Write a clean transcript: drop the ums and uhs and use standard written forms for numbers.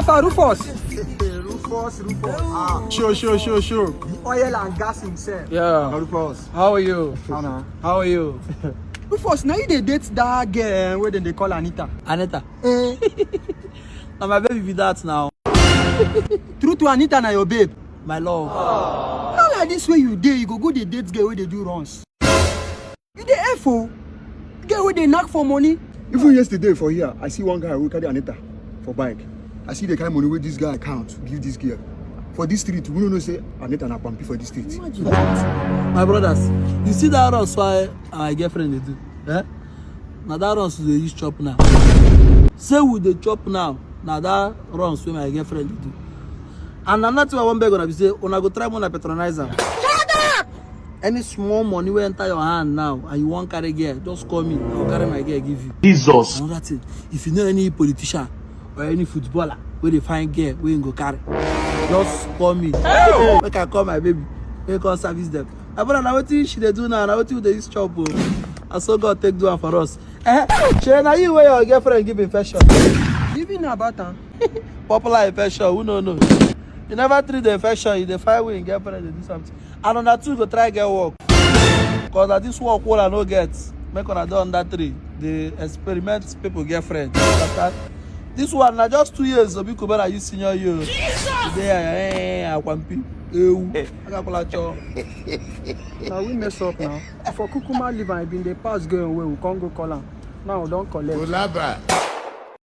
Alpha Rufus. Rufus. Sure. Oil and gas himself. Yeah. Rufus. How are you? How are you? Rufus, now you dey date that girl where they call Anita. Anita. Now my baby be that now. True to Anita na your babe. My love. How like this way you dey, you go the date girl where they do runs. You dey F-O. Girl where they knock for money. Even yesterday for here, I see one guy who carry Anita for bike. I see the kind of money where this guy account give this girl. For this street, we don't know say Anita na pampi for this street. Imagine that. My brothers, you see that runs why my girlfriend they do? Eh? Now that runs they use chop now. Say with the chop now, now that runs where my girlfriend they do. And another thing I want beg gonna be say, when I go try one patronize them. Any small money will enter your hand now and you want carry girl, just call me. I'll carry my girl, give you. Jesus. Another thing, if you know any politician or any footballer where they find girl, where you go carry, just call me. Hey! Make I call my baby. Make I service them. My brother, now what she they do now? Now what they use chop? And so God take do for us. Now you where your girlfriend give infection. Giving about her. Popular infection, who no know? You never treat the infection, you defy with your girlfriend, they do something. And on that two, go try get work. Because at this work, all I no get. Make on do on that three. They experiment people girlfriend. Understand? This one, now just 2 years, so because I use senior year. Today, I want people. I got call at you. Now we mess up now. For Kukuma live and been the past girl where we can't go call her. Now we don't collect.